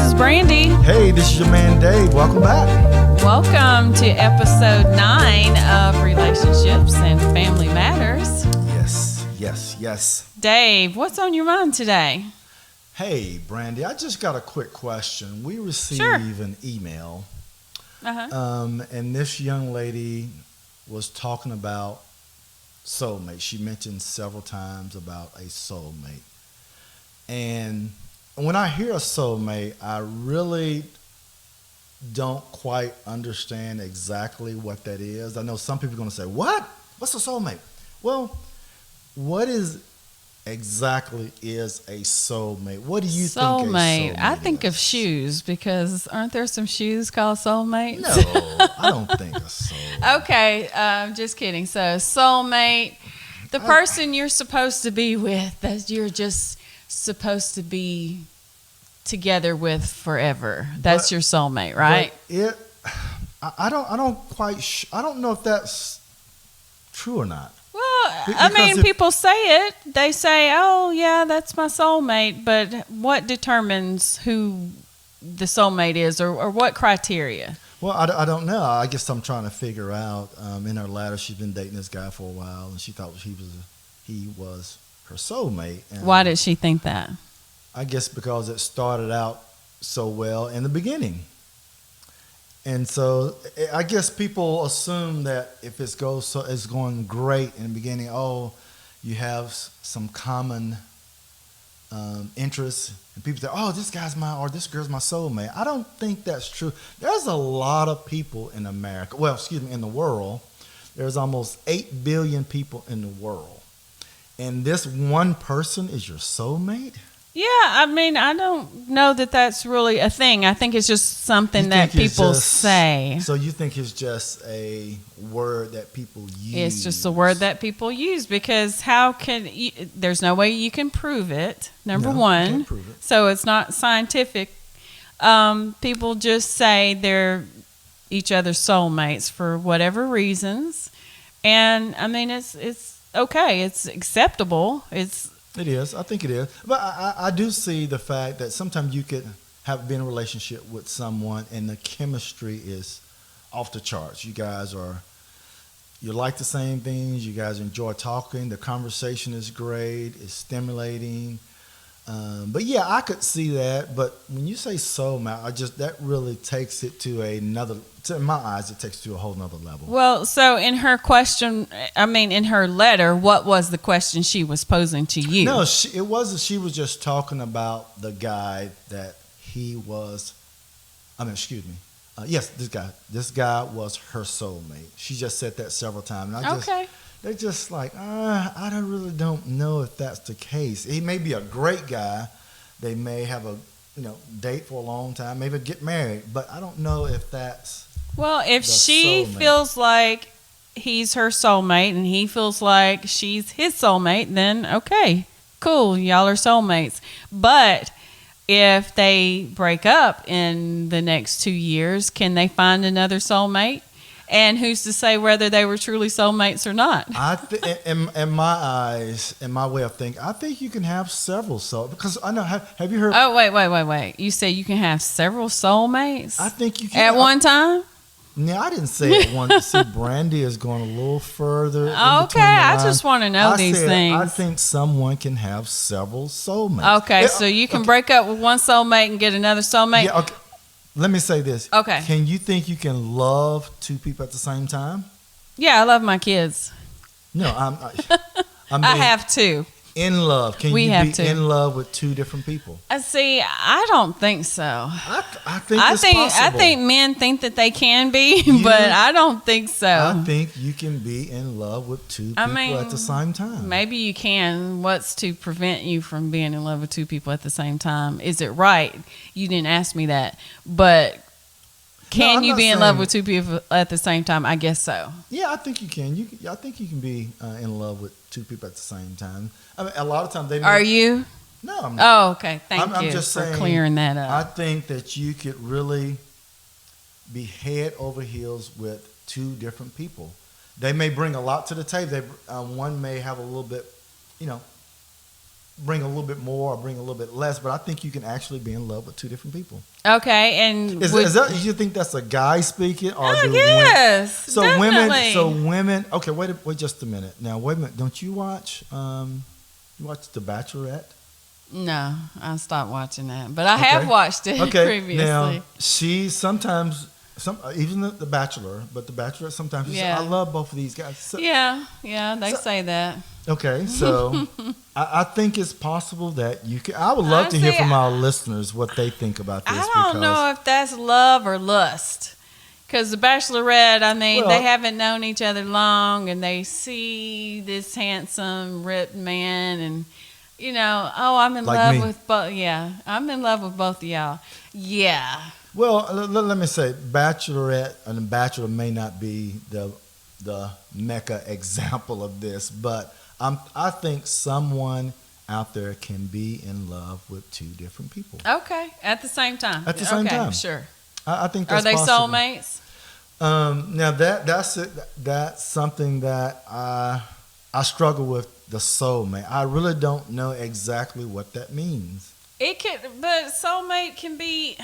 is Brandy. Hey, this is your man Dave. Welcome back. Welcome to episode 9 of Relationships and Family Matters. Yes. Dave, what's on your mind today? Hey, Brandy, I just got a quick question. We received an email, and this young lady was talking about soulmate. She mentioned several times about a soulmate. And when I hear a soulmate, I really don't quite understand exactly what that is. I know some people are going to say, what? What's a soulmate? Well, what exactly is a soulmate? What do you think a soulmate I think is? of shoes, because aren't there some shoes called soulmates? No, I don't think a soulmate. Okay, just kidding. So soulmate, the person you're supposed to be with, that you're just supposed to be together with forever. That's your soulmate, right? I don't know if that's true or not. Well, people say it. They say, oh, yeah, that's my soulmate. But what determines who the soulmate is, or what criteria? Well, I don't know. I guess I'm trying to figure out. In her letter, she's been dating this guy for a while, and she thought he was her soulmate. And why did she think that? I guess because it started out so well in the beginning. And so I guess people assume that if it's going great in the beginning, you have some common interests, and people say, this girl's my soulmate. I don't think that's true. There's a lot of people in America, in the world. There's almost 8 billion people in the world. And this one person is your soulmate? Yeah, I don't know that that's really a thing. I think it's just something that people say. So you think it's just a word that people use? It's just a word that people use, because there's no way you can prove it, number one. You can't prove it. So it's not scientific. People just say they're each other's soulmates for whatever reasons. And, it's okay. It's acceptable. It is. I think it is. But I do see the fact that sometimes you could be in a relationship with someone and the chemistry is off the charts. You like the same things. You guys enjoy talking. The conversation is great. It's stimulating. But yeah, I could see that. But when you say soulmate, that really takes it to in my eyes, it takes it to a whole nother level. Well, so in her in her letter, what was the question she was posing to you? No, it wasn't. She was just talking about the guy that he was. Yes, this guy. This guy was her soulmate. She just said that several times. And they're just like, I don't know if that's the case. He may be a great guy. They may have a date for a long time, maybe get married, but I don't know if that's. Well, if she feels like he's her soulmate and he feels like she's his soulmate, then okay, cool, y'all are soulmates. But if they break up in the next 2 years, can they find another soulmate? And who's to say whether they were truly soulmates or not? In my eyes, in my way of thinking, I think you can have several soulmates. Because I know, have you heard? Oh, wait. You say you can have several soulmates? I think you can. At one time? No, I didn't say it once. See, Brandy is going a little further. Okay, I just want to know these things. I think someone can have several soulmates. Okay, so you can break up with one soulmate and get another soulmate? Yeah, okay. Let me say this. Okay. Can you think you can love two people at the same time? Yeah, I love my kids. No, I have two. In love. Can you be in love with two different people? See, I don't think so. I think it's possible. I think men think that they can be, but I don't think so. I think you can be in love with two people at the same time. Maybe you can. What's to prevent you from being in love with two people at the same time? Is it right? You didn't ask me that, but can you be in love with two people at the same time? I guess so. Yeah, I think you can. I think you can be in love with two people at the same time. A lot of times they. Are you? No, I'm not. Oh, okay. Thank you for clearing that up. I think that you could really be head over heels with two different people. They may bring a lot to the table. One may have a little bit, bring a little bit more or bring a little bit less, but I think you can actually be in love with two different people. Okay, and is that you think that's a guy speaking, or yes, so definitely. women? Okay, wait just a minute. Now wait a minute. Don't you watch The Bachelorette? No, I stopped watching that, but I have watched it previously. Now she sometimes. Even the Bachelor, but the Bachelorette sometimes. I love both of these guys. So, they say that. Okay, so I think it's possible that you can. I would love to hear from our listeners what they think about this. I don't know if that's love or lust, because the Bachelorette, I mean, they haven't known each other long, and they see this handsome, ripped man, and I'm in love with both. Yeah, I'm in love with both of y'all. Yeah. Well, let me say, Bachelorette and Bachelor may not be the mecca example of this, but I think someone out there can be in love with two different people. Okay, at the same time. At the same time, sure. I think that's possible. Are they possible. soulmates? Now that's it. That's something that I struggle with. The soulmate. I really don't know exactly what that means. But soulmate can be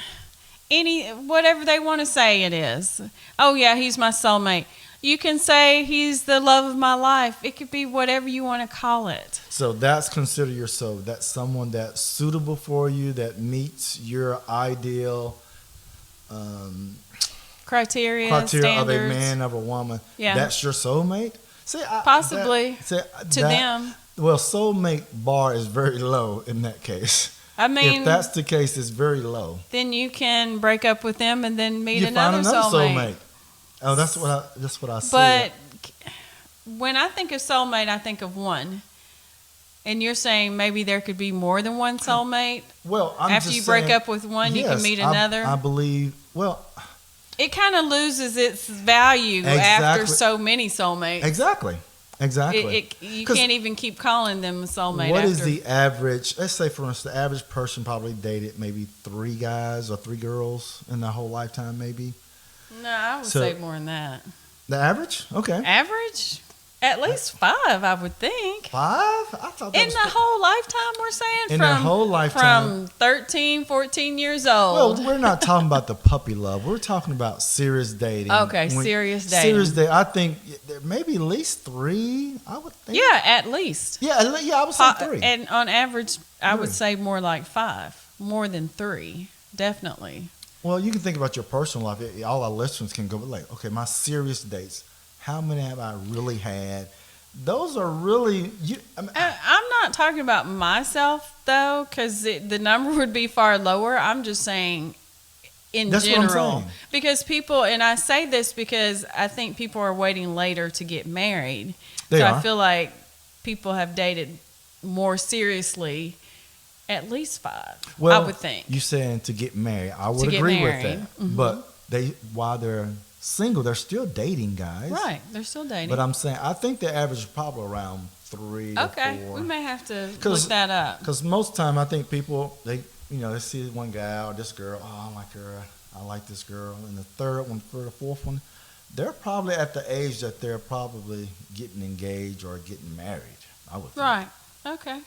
whatever they want to say it is. Oh yeah, he's my soulmate. You can say he's the love of my life. It could be whatever you want to call it. So that's considered your soul. That's someone that's suitable for you, that meets your ideal criteria standards. Of a man, of a woman. Yeah. That's your soulmate? Possibly to them. Well, soulmate bar is very low in that case. I mean, if that's the case, it's very low. Then you can break up with them and then meet another soulmate. Oh, that's what I see. But when I think of soulmate, I think of one. And you're saying maybe there could be more than one soulmate? Well, after you break up with one, you can meet another? I believe, it kind of loses its value after so many soulmates. Exactly. You can't even keep calling them a soulmate. What is the average? Let's say, for instance, the average person probably dated maybe 3 guys or 3 girls in their whole lifetime, maybe. No, I would say more than that. The average? Okay. Average? At least 5, I would think. 5? I thought that in the whole lifetime, we're saying? In their whole lifetime. From 13, 14 years old. Well, we're not talking about the puppy love. We're talking about serious dating. Okay, serious dating. Serious dating. I think maybe at least 3, I would think. Yeah, at least. Yeah, I would say 3. And on average, I would say more like 5. More than 3, definitely. Well, you can think about your personal life. All our listeners can go, like, okay, my serious dates. How many have I really had? Those are really... I'm not talking about myself, though, because the number would be far lower. I'm just saying in That's general. What I'm saying. Because people... And I say this because I think people are waiting later to get married. They are. I feel like people have dated more seriously at least 5, well, I would think. You saying to get married. I would agree with that. Mm-hmm. But while they're single, they're still dating, guys. Right, they're still dating. But I'm saying, I think the average is probably around 3 or 4. Okay, we may have to look that up. Because most time, I think people, they see one guy or this girl, oh, I like her, I like this girl. And the third one, third or fourth one, they're probably at the age that they're probably getting engaged or getting married, I would think. Right, okay.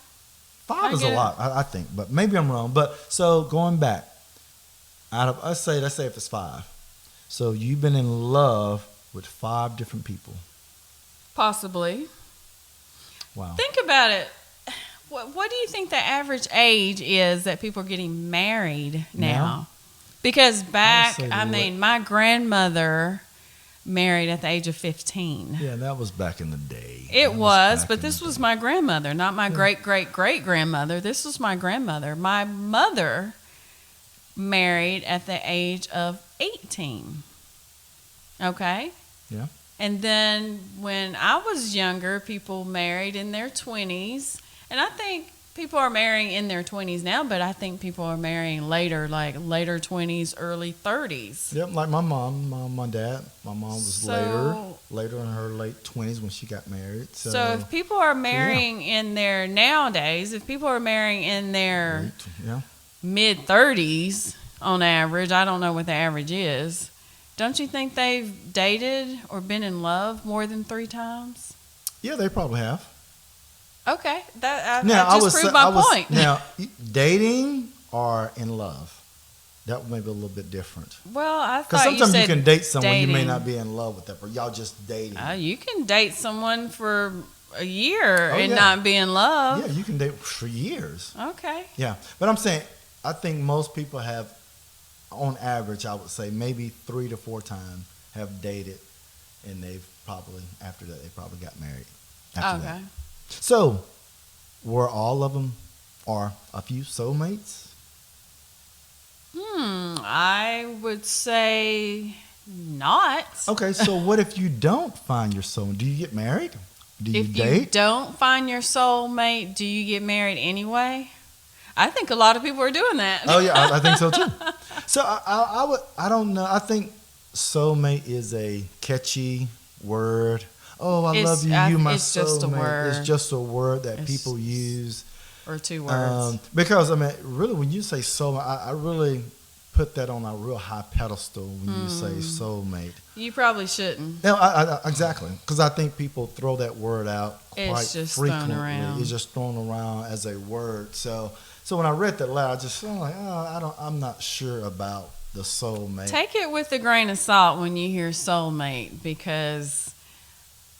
5 is a lot, I think, but maybe I'm wrong. But so going back, out of let's say if it's 5, so you've been in love with 5 different people. Possibly. Wow. Think about it. What do you think the average age is that people are getting married now? Because my grandmother married at the age of 15. Yeah, that was back in the day. It was, but this was my grandmother, not my great-great-great-grandmother. This was my grandmother. My mother married at the age of 18. Okay? Yeah. And then when I was younger, people married in their 20s. And I think people are marrying in their 20s now, but I think people are marrying later, like later 20s, early 30s. Yep, like my mom, my dad. My mom was later in her late 20s when she got married. So if people are marrying in their nowadays, if people are marrying in their mid 30s on average, I don't know what the average is. Don't you think they've dated or been in love more than 3 times? Yeah, they probably have. Okay, that I just proved my point. Now, dating or in love, that may be a little bit different. Well, I Because thought sometimes you you said can date someone dating. you may not be in love with that, but y'all just dating. You can date someone for a year and yeah. not be in love. Yeah, you can date for years. Okay. Yeah, but I'm saying I think most people have, on average, I would say maybe 3 to 4 times have dated, and they've probably after that they probably got married. After that. So, were all of them or a few soulmates? I would say not. Okay, so what if you don't find your soulmate? Do you get married? Do you date? If you don't find your soulmate, do you get married anyway? I think a lot of people are doing that. Oh yeah, I think so too. So I don't know. I think soulmate is a catchy word. Oh, I love you. You my it's soulmate. Just a word. It's just a word that people use. Or 2 words. Because I mean, really, when you say soulmate, I really put that on a real high pedestal when you say soulmate. You probably shouldn't. No, exactly. Because I think people throw that word out quite frequently. Thrown around. It's just thrown around as a word. So when I read that loud, I just felt like, I'm not sure about the soulmate. Take it with a grain of salt when you hear soulmate, because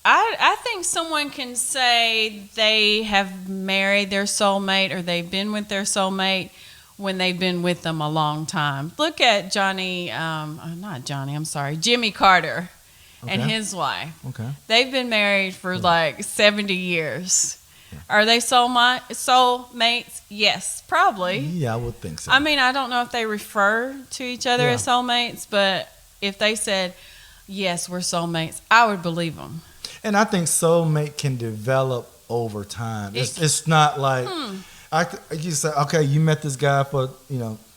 I think someone can say they have married their soulmate or they've been with their soulmate when they've been with them a long time. Look at Jimmy Carter and his wife. Okay. They've been married for like 70 years. Yeah. Are they soulmates? Yes, probably. Yeah, I would think so. I mean, I don't know if they refer to each other as soulmates, but if they said, yes, we're soulmates, I would believe them. And I think soulmate can develop over time. It's not like you say, okay, you met this guy for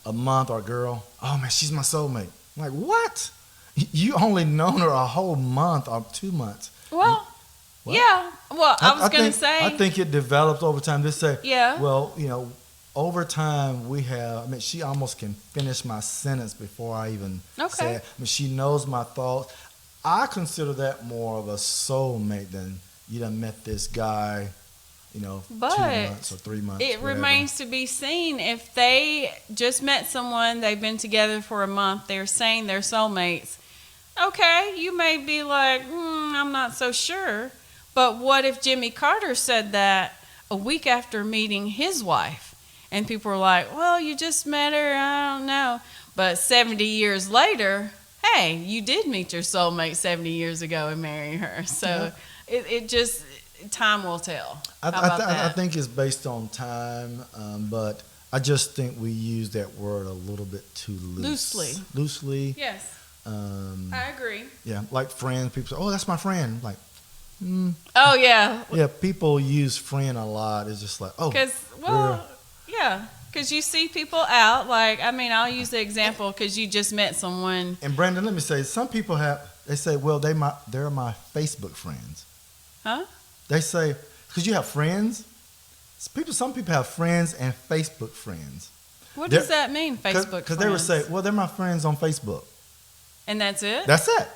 a month, or a girl. Oh man, she's my soulmate. I'm like, what? You only known her a whole month or 2 months. Well, yeah. Well, I was going to say, I think it develops over time. Just say, yeah. Well, over time we have. I mean, she almost can finish my sentence before I even say it. I mean, she knows my thoughts. I consider that more of a soulmate than you done met this guy, 2 months or 3 months. It remains to be seen. If they just met someone, they've been together for a month, they're saying they're soulmates. Okay, you may be like, I'm not so sure. But what if Jimmy Carter said that a week after meeting his wife? And people were like, well, you just met her, I don't know. But 70 years later, hey, you did meet your soulmate 70 years ago and marry her. So it just, time will tell. I think it's based on time, but I just think we use that word a little bit too loosely. Yes. I agree. Yeah, like friends. People say, oh, that's my friend. Like, oh, yeah. Yeah, people use friend a lot. It's just like, oh. Because you see people out, I'll use the example because you just met someone. And Brandon, let me say, some people they say, well, they're my Facebook friends. Huh? They say, because you have friends. Some people have friends and Facebook friends. What does that mean, Facebook friends? Because they would say, well, they're my friends on Facebook. And that's it? That's it.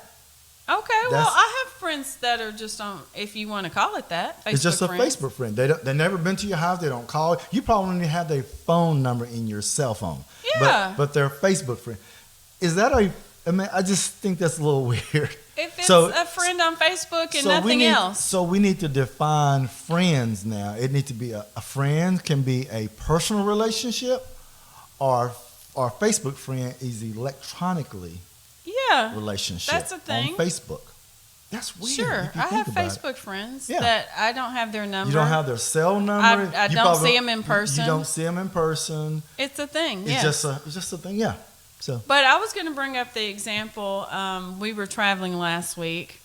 Okay, well, I have friends that are just on, if you want to call it that, Facebook It's just a friends. Facebook friend. They've never been to your house. They don't call. You probably don't even have their phone number in your cell phone. Yeah. But they're Facebook friend. Is that I just think that's a little weird. If it's a friend on Facebook and nothing else. So we need to define friends now. It needs to be a friend can be a personal relationship, or Facebook friend is electronically relationship. That's a thing. On Facebook. That's weird. Sure. I have Facebook friends that I don't have their number. You don't have their cell number. I don't see them in person. You don't see them in person. It's a thing. It's just a thing. Yeah. So. But I was going to bring up the example. We were traveling last week,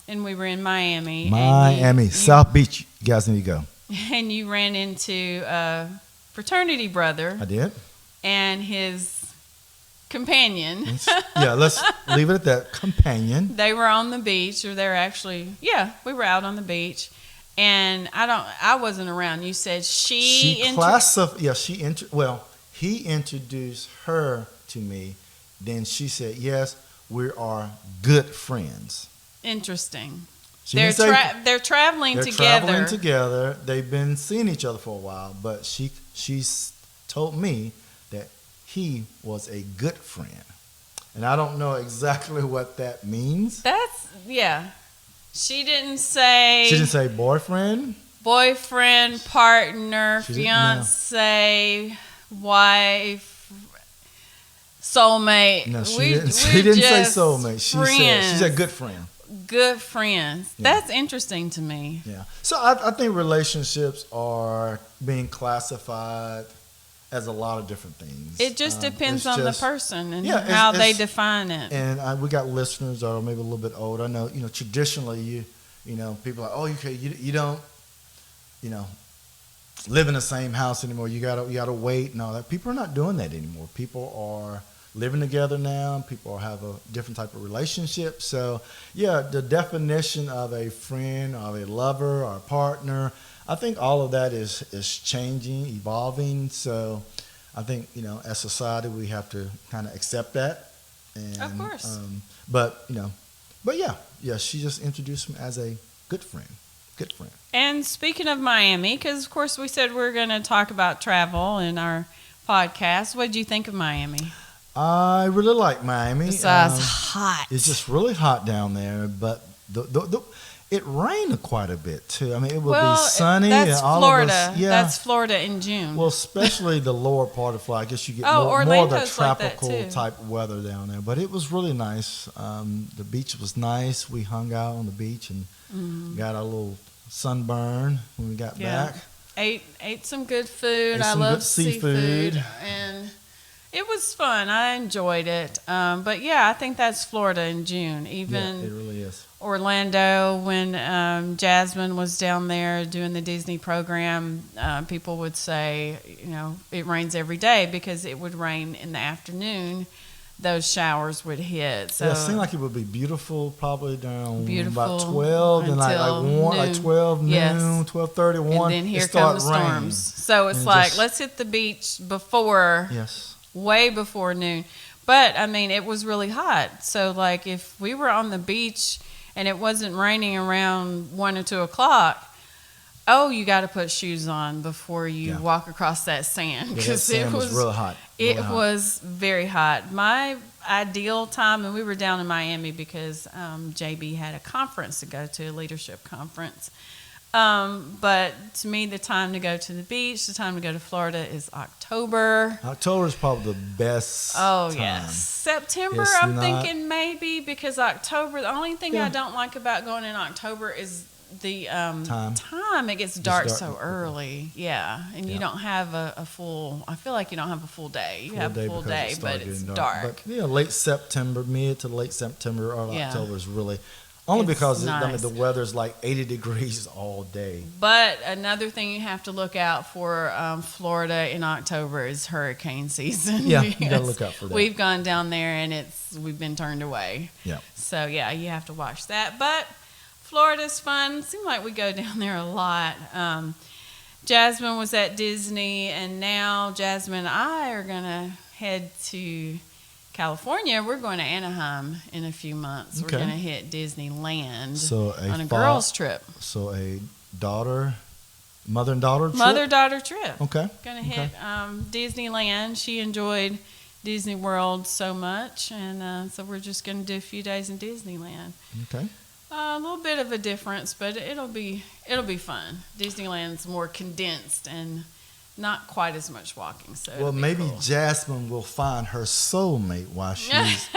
and we were in Miami. South Beach. You guys need to go. And you ran into a fraternity brother. I did. And his companion. Let's leave it at that. Companion. They were on the beach, or they're actually, we were out on the beach. And I wasn't around. You said he introduced her to me. Then she said, yes, we are good friends. Interesting. They're traveling they're together. Traveling together. They've been seeing each other for a while, but she's told me that he was a good friend, and I don't know exactly what that means. She didn't say. She didn't say boyfriend. Boyfriend, partner, fiance, wife, soulmate. No, she didn't say soulmate. She said good friend. Good friends. Yeah. That's interesting to me. Yeah. So I think relationships are being classified as a lot of different things. It just depends on the person and how they define it. And we got listeners that are maybe a little bit older. I know, traditionally people are like, oh, you don't, live in the same house anymore. You gotta wait and all that. People are not doing that anymore. People are living together now. People have a different type of relationship. So, the definition of a friend, or a lover, or a partner, I think all of that is changing, evolving. So, I think as society we have to kind of accept that. And, of course. But she just introduced him as a good friend. Good friend. And speaking of Miami, because of course we said we're going to talk about travel in our podcast. What did you think of Miami? I really like Miami. Besides hot. It's just really hot down there, but it rained quite a bit too. I mean, it would be sunny. That's and all Florida. Of us, That's Florida in June. Well, especially the lower part of Florida. I guess you get more of the tropical type weather down there. But it was really nice. The beach was nice. We hung out on the beach and got a little sunburn when we got back. Ate some good food. I love seafood. And it was fun. I enjoyed it. But I think that's Florida in June. Even it really is. Orlando, when Jasmine was down there doing the Disney program, people would say, it rains every day because it would rain in the afternoon. Those showers would hit. So it seemed like it would be beautiful probably down about 12 and like 1, like 12 noon, 12:30, 1. And then here come the storms. So it's like, let's hit the beach before, way before noon. But, I mean, it was really hot. So, like, if we were on the beach and it wasn't raining around 1 or 2 o'clock, you got to put shoes on before you walk across that sand. Because it was real hot. It was very hot. My ideal time, and we were down in Miami because JB had a conference to go to, a leadership conference. But to me, the time to go to the beach, the time to go to Florida is October. October is probably the best time. Yes. September, I'm thinking maybe, because October, the only thing I don't like about going in October is the time. It gets dark so early. And you don't have a full, I feel like you don't have a full day. You have a full day, but it's dark. But late September, mid to late September or October is really, only because the weather's like 80 degrees all day. But another thing you have to look out for Florida in October is hurricane season. Yeah, you got to look out for that. We've gone down there and we've been turned away. Yeah. So, you have to watch that. But Florida's fun. It seems like we go down there a lot. Jasmine was at Disney, and now Jasmine and I are going to head to California. We're going to Anaheim in a few months. Okay. We're going to hit Disneyland on a girls' trip. So a mother and daughter trip? Mother-daughter trip. Okay. Going to hit Disneyland. She enjoyed Disney World so much, and so we're just going to do a few days in Disneyland. Okay. A little bit of a difference, but it'll be fun. Disneyland's more condensed and not quite as much walking. So maybe cool. Jasmine will find her soulmate while she's.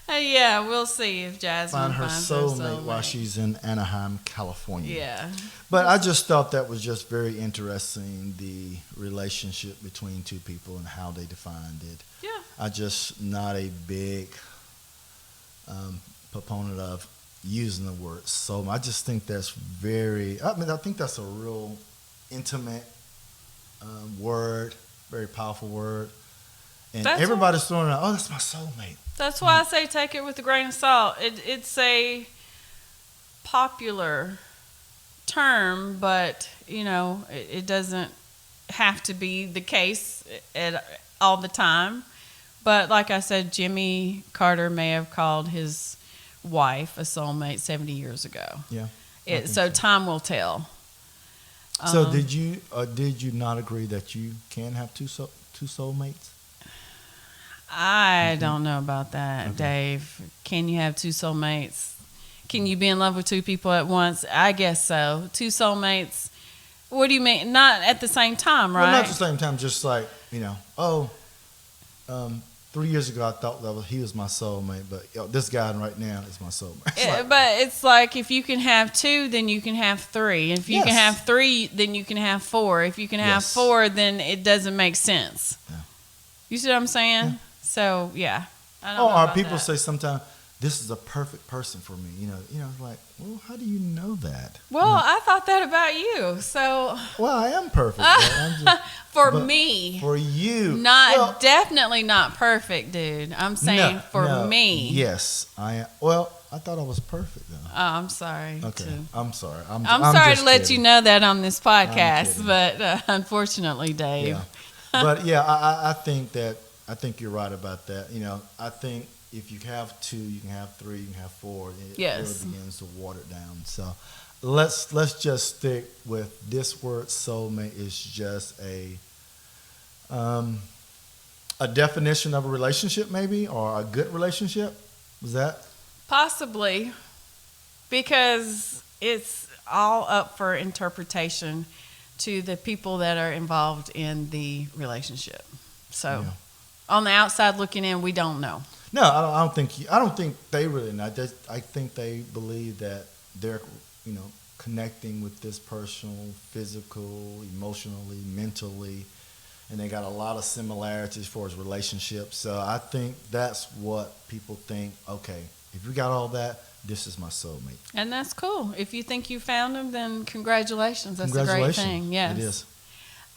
We'll see if Jasmine finds her soulmate while she's in Anaheim, California. Yeah. But I just thought that was just very interesting, the relationship between two people and how they defined it. Yeah. I'm just not a big proponent of using the word soulmate. I just think that's I think that's a real intimate word, very powerful word. And everybody's throwing out, that's my soulmate. That's why I say take it with a grain of salt. It's a popular term, but, it doesn't have to be the case all the time. But like I said, Jimmy Carter may have called his wife, a soulmate, 70 years ago. Yeah. So time will tell. So did you not agree that you can have two soulmates? I don't know about that, Dave. Can you have two soulmates? Can you be in love with two people at once? I guess so. Two soulmates. What do you mean? Not at the same time, right? Well, not at the same time. Just like 3 years ago I thought he was my soulmate, but this guy right now is my soulmate. But it's like if you can have two, then you can have three. If you can have three, then you can have four. If you can have four, then it doesn't make sense. Yeah. You see what I'm saying? Yeah. So yeah. I don't know our about people that. say sometimes, this is a perfect person for me. Like, well, how do you know that? Well, I thought that about you. So. Well, I am perfect. For me. For you. Definitely not perfect, dude. I'm saying me. Yes, I am. Well, I thought I was perfect though. Oh, I'm sorry. Okay, too. I'm sorry. I'm sorry to let kidding. you know that on this podcast, but unfortunately, Dave. Yeah. But yeah, I think you're right about that. I think if you have two, you can have three, you can have four. It really begins to water it down. So let's just stick with this word. Soulmate is just a definition of a relationship, maybe, or a good relationship. Was that possibly? Because it's all up for interpretation to the people that are involved in the relationship. So. Yeah. On the outside looking in, we don't know. No, I don't think they really know. I think they believe that they're, connecting with this person, physical, emotionally, mentally, and they got a lot of similarities as far as relationships. So I think that's what people think. Okay, if you got all that, this is my soulmate. And that's cool. If you think you found him, then congratulations. That's a great thing. Yes, it is.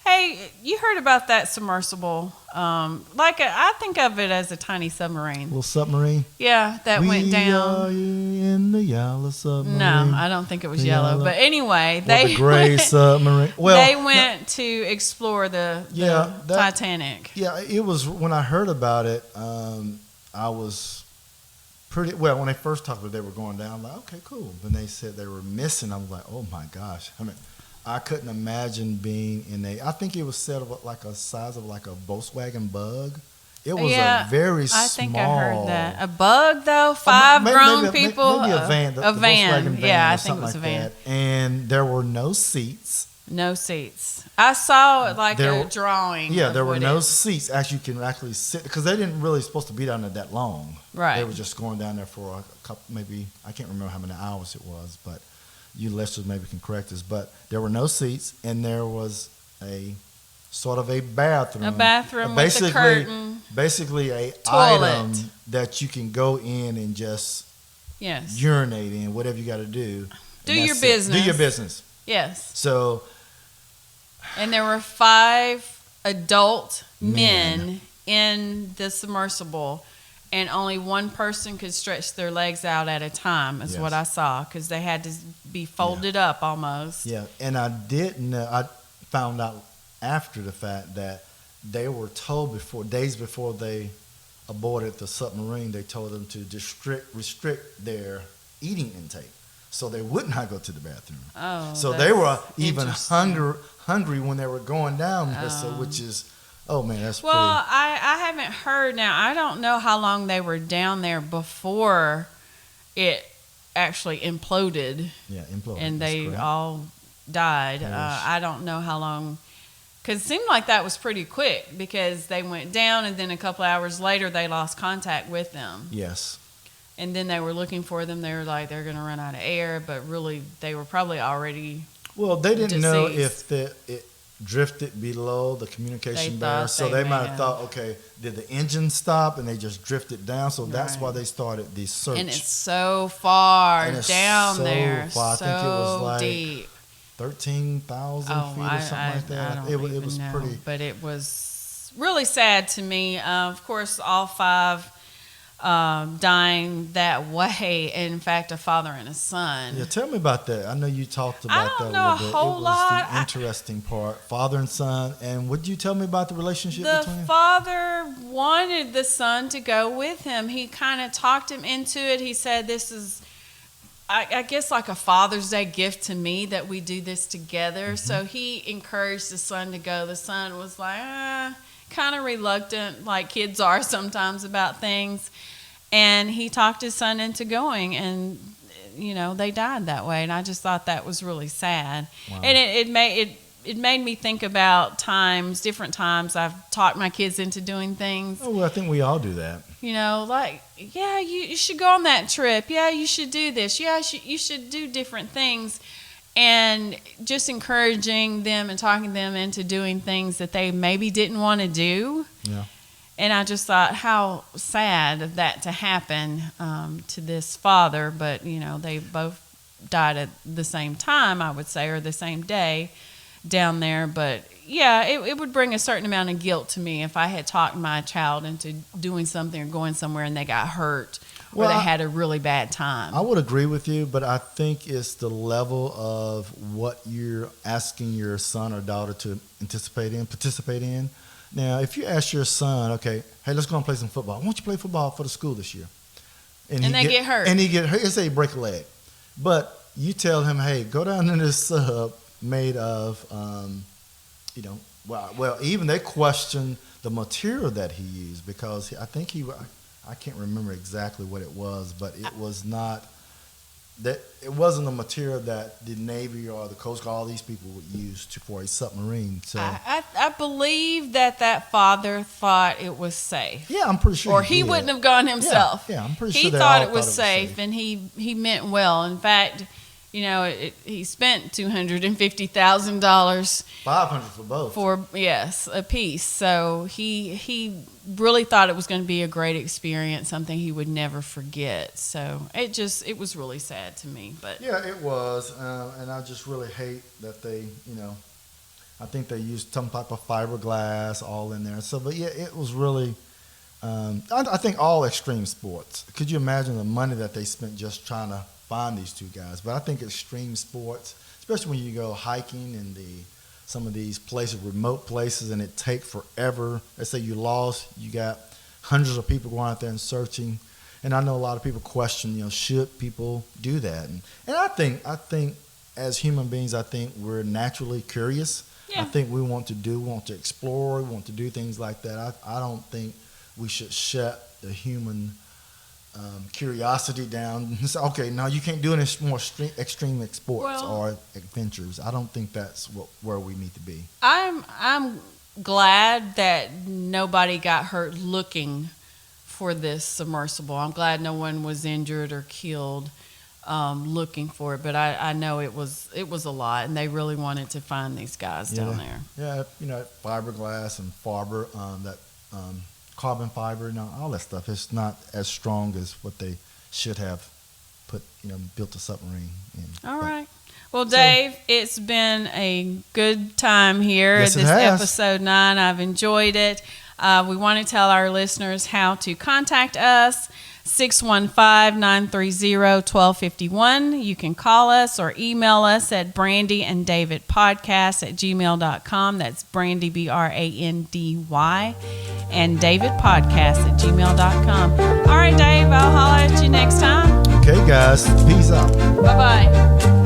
Hey, you heard about that submersible? I think of it as a tiny submarine. Little submarine? Yeah, that went down. Are in the yellow submarine? No, I don't think it was yellow. But anyway, the gray submarine. Well, they went to explore the Titanic. Yeah, it was when I heard about it. I was pretty when they first talked about it, they were going down. I'm like, okay, cool. When they said they were missing, I was like, oh my gosh. I couldn't imagine being in I think it was set up like a size of like a Volkswagen Bug. It was a very small. I think I heard that. A Bug though? Five grown people? Maybe a van. A van. Volkswagen van. Yeah, I think it was a van. That. And there were no seats. No seats. I saw it like a drawing. Yeah, there were no seats. Actually, you can actually sit because they didn't really supposed to be down there that long. Right. They were just going down there for a couple, maybe, I can't remember how many hours it was, but you listeners maybe can correct us, but there were no seats, and there was a sort of a bathroom. A bathroom with a curtain. Basically a toilet item that you can go in and just urinate in, whatever you got to do. Do your business. Do your business. Yes. So. And there were 5 adult men in the submersible. And only one person could stretch their legs out at a time is what I saw because they had to be folded up almost. Yeah, and I didn't know. I found out after the fact that they were told days before they aborted the submarine, they told them to restrict their eating intake so they would not go to the bathroom. Oh, so they were even hungry when they were going down there, which is... Oh, man, that's well, I haven't heard now. I don't know how long they were down there before it actually imploded. Yeah, imploded. And they all died. I don't know how long. Because it seemed like that was pretty quick because they went down and then a couple hours later they lost contact with them. Yes. And then they were looking for them. They were like, they're going to run out of air. But really, they were probably already Well, they didn't deceased. know if it drifted below the communication barrier, so they might have thought, okay, did the engine stop and they just drifted down? So that's why they started the search. And it's so far down there, I think it was like deep, 13,000 feet or something like that. I don't it was know, pretty, but it was really sad to me. Of course, all 5 dying that way. In fact, a father and a son. Yeah, tell me about that. I know you talked about that a little bit. I don't know a whole lot. The interesting part, father and son. And would you tell me about the relationship between them? The father wanted the son to go with him. He kind of talked him into it. He said, this is, I guess, like a Father's Day gift to me that we do this together. Mm-hmm. So he encouraged the son to go. The son was like, kind of reluctant, like kids are sometimes about things. And he talked his son into going, and they died that way. And I just thought that was really sad. Wow. And it made me think about different times I've talked my kids into doing things. Oh, well, I think we all do that. Like, yeah, you should go on that trip. Yeah, you should do this. Yeah, you should do different things. And just encouraging them and talking them into doing things that they maybe didn't want to do. Yeah. And I just thought how sad of that to happen to this father. But, they both died at the same time, I would say, or the same day down there. But, yeah, it would bring a certain amount of guilt to me if I had talked my child into doing something or going somewhere and they got hurt or they had a really bad time. I would agree with you, but I think it's the level of what you're asking your son or daughter to participate in. Now, if you ask your son, okay, hey, let's go and play some football. Why don't you play football for the school this year? And they get hurt. And he get hurt. Let's say he break a leg. But you tell him, hey, go down in this sub made of, even they question the material that he used because I think I can't remember exactly what it was, but it was not that it wasn't a material that the Navy or the Coast Guard, all these people would use for a submarine. So I believe that father thought it was safe. Yeah, I'm pretty sure. Or he wouldn't have gone himself. Yeah, I'm pretty sure he thought it was safe, and he meant well. In fact, he spent $250,000. $500 for both. A piece. So he really thought it was going to be a great experience, something he would never forget. So it was really sad to me. But yeah, it was, and I just really hate that they, I think they used some type of fiberglass all in there. So, but yeah, it was really. I think all extreme sports. Could you imagine the money that they spent just trying to find these two guys? But I think extreme sports, especially when you go hiking in some of these places, remote places, and it take forever. Let's say you lost, you got hundreds of people going out there and searching. And I know a lot of people question, should people do that? And I think as human beings, I think we're naturally curious. Yeah. I think we want to explore, we want to do things like that. I don't think we should shut the human curiosity down and say, okay, now you can't do any more extreme sports or adventures. I don't think that's where we need to be. I'm glad that nobody got hurt looking for this submersible. I'm glad no one was injured or killed looking for it. But I know it was a lot, and they really wanted to find these guys down there. Yeah, fiberglass and carbon fiber, all that stuff. It's not as strong as what they should have built a submarine in. All right. Well, Dave, it's been a good time here at this episode 9. I've enjoyed it. We want to tell our listeners how to contact us. 615-930-1251. You can call us or email us at brandyanddavidpodcast@gmail.com. That's Brandy, Brandy, and davidpodcast@gmail.com. All right, Dave, I'll holler at you next time. Okay, guys. Peace out. Bye-bye.